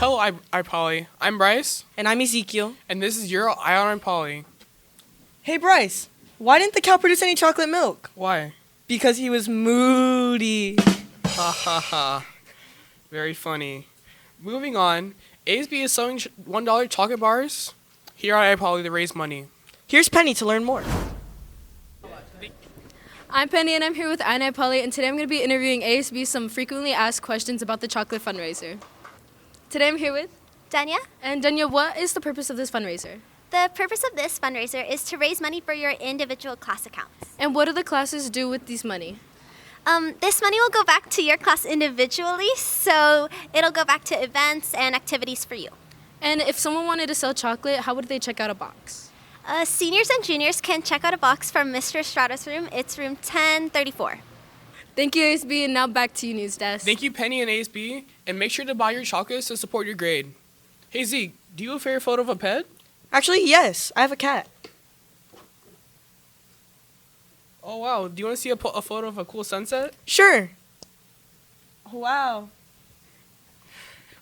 Hello, IPoly. I'm Bryce, And I'm Ezekiel. and this is your Eye on IPoly. Hey Bryce, why didn't the cow produce any chocolate milk? Why? Because he was moody. Ha ha ha. Very funny. Moving on, ASB is selling $1 chocolate bars here at IPoly to raise money. Here's Penny to learn more. I'm Penny and I'm here with IPoly, and today I'm going to be interviewing ASB some frequently asked questions about the chocolate fundraiser. Today I'm here with Danya, and Danya, what is the purpose of this fundraiser? the purpose of this fundraiser is to raise money for your individual class accounts. And what do the classes do with this money? This money will go back to your class individually, so it'll go back to events and activities for you. And if someone wanted to sell chocolate, how would they check out a box? Seniors and juniors can check out a box from Mr. Estrada's room. It's room 1034. Thank you, ASB, and now back to you, News Desk. Thank you, Penny and ASB, and make sure to buy your chocolates to support your grade. Hey Zeke, do you have a favorite photo of a pet? Actually, yes, I have a cat. Oh wow, do you want to see a photo of a cool sunset? Sure. Wow.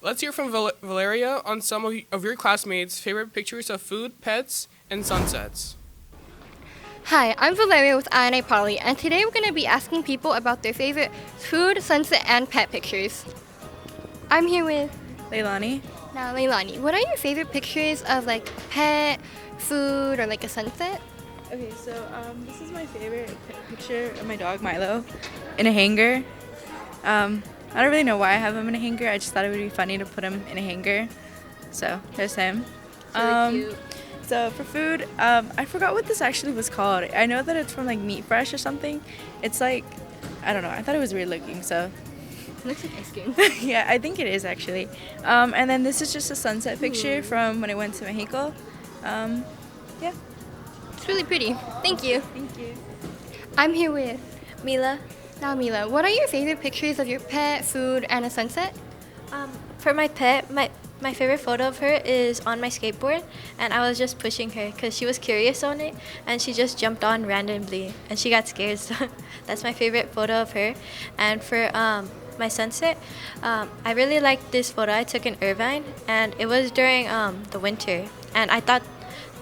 Let's hear from Valeria on some of your classmates' favorite pictures of food, pets, and sunsets. Hi, I'm Valeria with IPoly, and today we're going to be asking people about their favorite food, sunset, and pet pictures. I'm here with Leilani. now Leilani. What are your favorite pictures of like a pet, food, or like a sunset? Okay, so this is my favorite picture of my dog Milo in a hanger. I don't really know why I have him in a hanger. I just thought it would be funny to put him in a hanger. So there's him. Really cute. So for food, I forgot what this actually was called. I know that it's from like Meat Fresh or something. It's like, I don't know. I thought it was weird looking. So Looks like ice cream. yeah, I think it is actually. And then this is just a sunset picture from when I went to Mexico. Yeah. It's really pretty. Thank you. Thank you. I'm here with Mila, now Mila. What are your favorite pictures of your pet, food, and a sunset? For my pet, my favorite photo of her is on my skateboard, and I was just pushing her because she was curious on it, and she just jumped on randomly, and she got scared, so that's my favorite photo of her. And for my sunset, I really liked this photo I took in Irvine, and it was during the winter, and I thought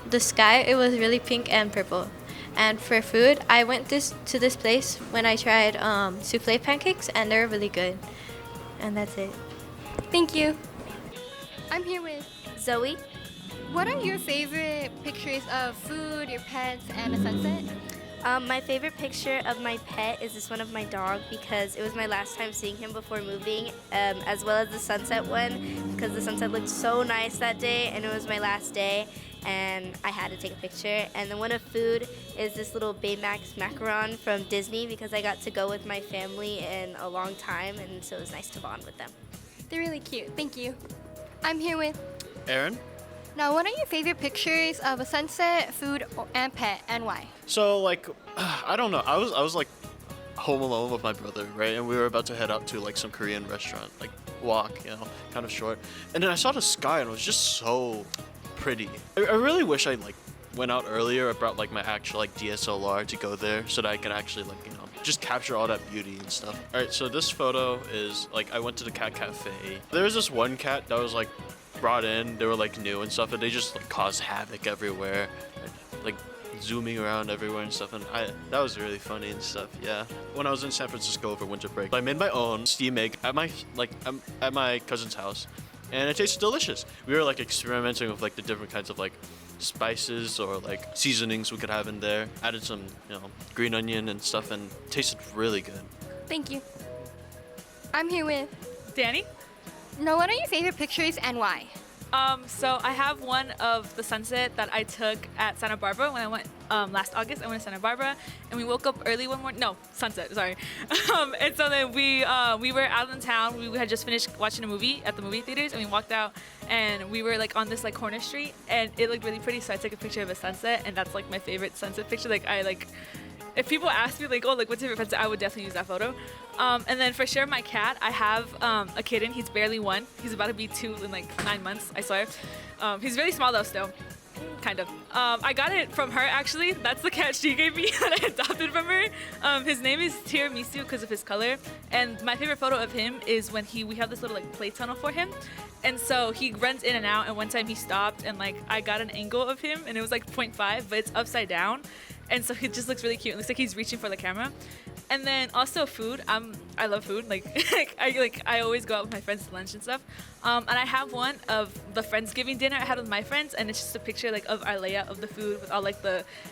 the sky, it was really pink and purple. And for food, I went to this place when I tried souffle pancakes, and they're really good. And that's it. Thank you. I'm here with Zoe, what are your favorite pictures of food, your pets, and a sunset? My favorite picture of my pet is this one of my dog because it was my last time seeing him before moving, as well as the sunset one because the sunset looked so nice that day and it was my last day and I had to take a picture. And the one of food is this little Baymax macaron from Disney because I got to go with my family in a long time, and so it was nice to bond with them. They're really cute. Thank you. I'm here with Aaron? now. What are your favorite pictures of a sunset, food, and pet, and why? So, like, I don't know. I was like home alone with my brother, right? And we were about to head out to like some Korean restaurant, like walk, kind of short. And then I saw the sky and it was just so pretty. I really wish I like went out earlier. I brought like my actual like DSLR to go there so that I could actually like, just capture all that beauty and stuff. All right, so this photo is like I went to the cat cafe. There was this one cat that was like brought in. They were like new and stuff, and they just like caused havoc everywhere, like zooming around everywhere and stuff. And that was really funny and stuff. Yeah. When I was in San Francisco over winter break, I made my own steam egg at my cousin's house, and it tasted delicious. We were like experimenting with like the different kinds of like spices or like seasonings we could have in there. Added some, green onion and stuff, and it tasted really good. Thank you. I'm here with Danny? now. What are your favorite pictures and why? So I have one of the sunset that I took at Santa Barbara when I went last August. I went to Santa Barbara and we woke up early one morning. No, sunset, sorry. And so then we were out in town. We had just finished watching a movie at the movie theaters, and we walked out and we were like on this like corner street, and it looked really pretty. So I took a picture of a sunset, and that's like my favorite sunset picture. If people ask me like, oh, like what's your favorite sunset, I would definitely use that photo. And then for sure, my cat, I have a kitten. He's barely 1. He's about to be 2 in like 9 months, I swear. He's really small though still. Kind of. I got it from her actually. That's the cat she gave me that I adopted from her. His name is Tiramisu because of his color. And my favorite photo of him is when we have this little like play tunnel for him. And so he runs in and out, and one time he stopped and like I got an angle of him and it was like 0.5, but it's upside down. And so he just looks really cute. It looks like he's reaching for the camera. And then also food. I love food. I always go out with my friends to lunch and stuff. And I have one of the Friendsgiving dinner I had with my friends, and it's just a picture like of our layout of the food with all like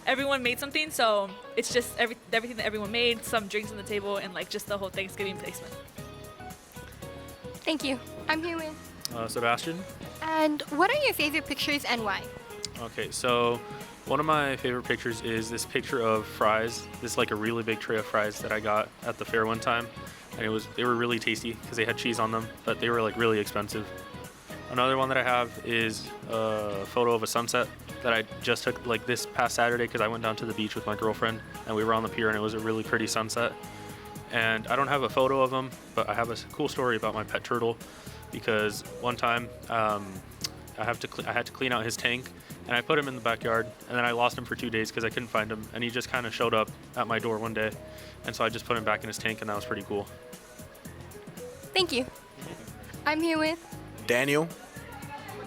everyone made something. So it's just everything that everyone made, some drinks on the table, and like just the whole Thanksgiving placement. Thank you. I'm here with. Sebastian. And what are your favorite pictures and why? Okay, so one of my favorite pictures is this picture of fries. This is like a really big tray of fries that I got at the fair one time, and they were really tasty because they had cheese on them, but they were like really expensive. Another one that I have is a photo of a sunset that I just took like this past Saturday because I went down to the beach with my girlfriend and we were on the pier and it was a really pretty sunset. And I don't have a photo of him, but I have a cool story about my pet turtle because one time I had to clean out his tank. And I put him in the backyard, and then I lost him for 2 days because I couldn't find him. And he just kind of showed up at my door one day. And so I just put him back in his tank, and that was pretty cool. Thank you. I'm here with. Daniel.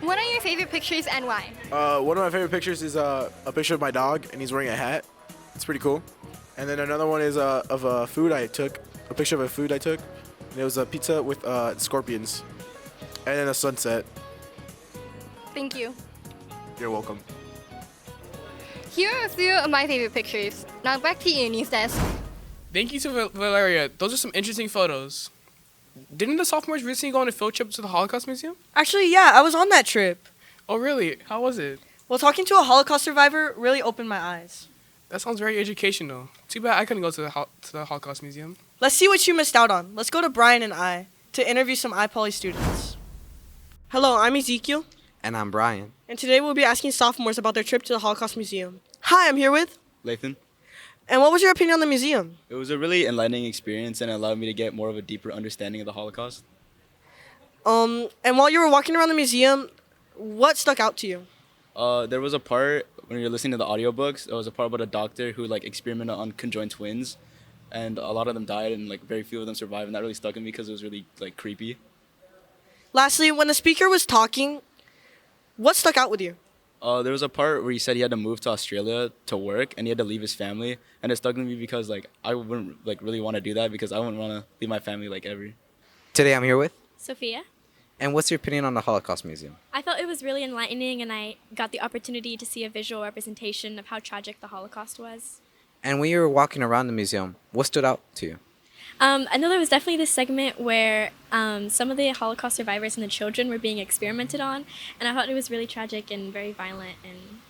What are your favorite pictures and why? One of my favorite pictures is a picture of my dog, and he's wearing a hat. It's pretty cool. And then another one is of a food I took, a picture of a food I took. And it was a pizza with scorpions. And then a sunset. Thank you. You're welcome. Here are a few of my favorite pictures. Now back to you, news desk. Thank you to Valeria. Those are some interesting photos. Didn't the sophomores recently go on a field trip to the Holocaust Museum? Actually, yeah, I was on that trip. Oh, really? How was it? Well, talking to a Holocaust survivor really opened my eyes. That sounds very educational. Too bad I couldn't go to the Holocaust Museum. Let's see what you missed out on. Let's go to Brian and I to interview some IPoly students. Hello, I'm Ezekiel. And I'm Brian. And today we'll be asking sophomores about their trip to the Holocaust Museum. Hi, I'm here with. Lathan. And what was your opinion on the museum? It was a really enlightening experience and it allowed me to get more of a deeper understanding of the Holocaust. And while you were walking around the museum, what stuck out to you? There was a part when you're listening to the audiobooks, there was a part about a doctor who like experimented on conjoined twins, and a lot of them died and like very few of them survived, and that really stuck in me because it was really like creepy. Lastly, when the speaker was talking, what stuck out with you? There was a part where he said he had to move to Australia to work and he had to leave his family, and it stuck with me because like I wouldn't like really want to do that because I wouldn't want to leave my family like ever. Today I'm here with. Sophia. And what's your opinion on the Holocaust Museum? I felt it was really enlightening, and I got the opportunity to see a visual representation of how tragic the Holocaust was. And when you were walking around the museum, what stood out to you? I know there was definitely this segment where some of the Holocaust survivors and the children were being experimented on, and I thought it was really tragic and very violent. And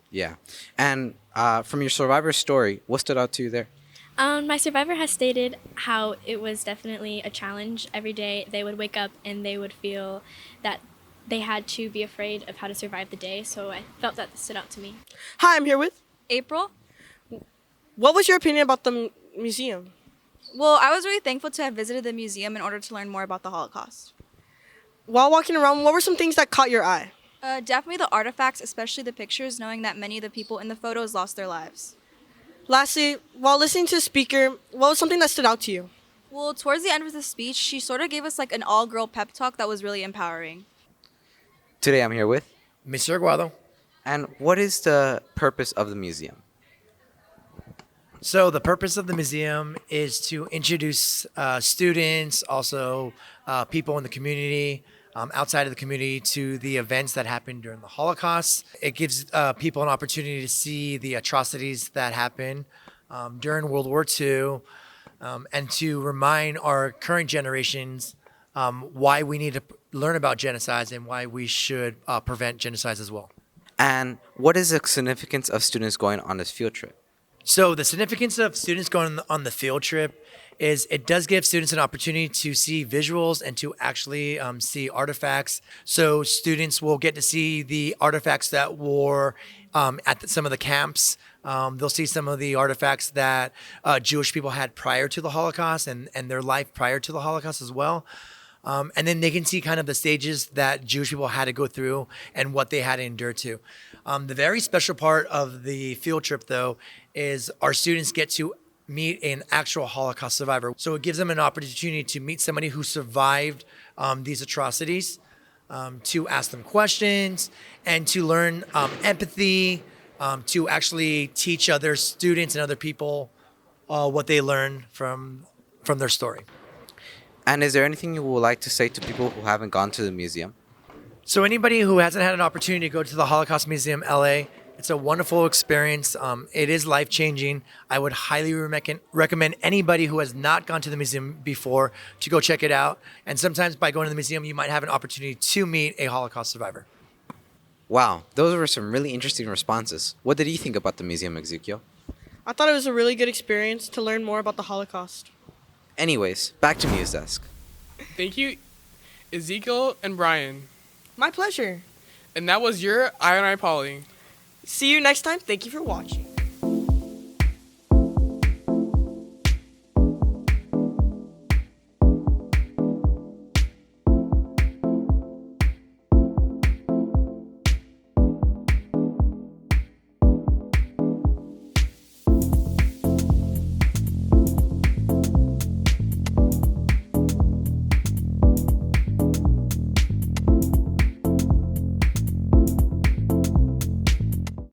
Yeah. And from your survivor story, what stood out to you there? my survivor has stated how it was definitely a challenge. Every day they would wake up and they would feel that they had to be afraid of how to survive the day, so I felt that stood out to me. Hi, I'm here with April. What was your opinion about the museum? Well, I was really thankful to have visited the museum in order to learn more about the Holocaust. While walking around, what were some things that caught your eye? Definitely the artifacts, especially the pictures, knowing that many of the people in the photos lost their lives. Lastly, while listening to the speaker, what was something that stood out to you? Well, towards the end of the speech, she sort of gave us like an all-girl pep talk that was really empowering. Today I'm here with Mr. Aguado. And what is the purpose of the museum? So the purpose of the museum is to introduce students, also people in the community, outside of the community, to the events that happened during the Holocaust. It gives people an opportunity to see the atrocities that happened during World War II, and to remind our current generations why we need to learn about genocides and why we should prevent genocides as well. And what is the significance of students going on this field trip? So the significance of students going on the field trip is it does give students an opportunity to see visuals and to actually see artifacts. So students will get to see the artifacts that were at some of the camps. They'll see some of the artifacts that Jewish people had prior to the Holocaust and their life prior to the Holocaust as well. And then they can see kind of the stages that Jewish people had to go through and what they had to endure to. The very special part of the field trip, though, is our students get to meet an actual Holocaust survivor. So it gives them an opportunity to meet somebody who survived these atrocities, to ask them questions, and to learn empathy, to actually teach other students and other people what they learned from their story. And is there anything you would like to say to people who haven't gone to the museum? So anybody who hasn't had an opportunity to go to the Holocaust Museum LA, it's a wonderful experience. It is life-changing. I would highly recommend anybody who has not gone to the museum before to go check it out. And sometimes by going to the museum, you might have an opportunity to meet a Holocaust survivor. Wow, those were some really interesting responses. What did you think about the museum, Ezekiel? I thought it was a really good experience to learn more about the Holocaust. Anyways, back to Muse Desk. Thank you, Ezekiel and Brian. My pleasure. And that was your IPoly. See you next time. Thank you for watching.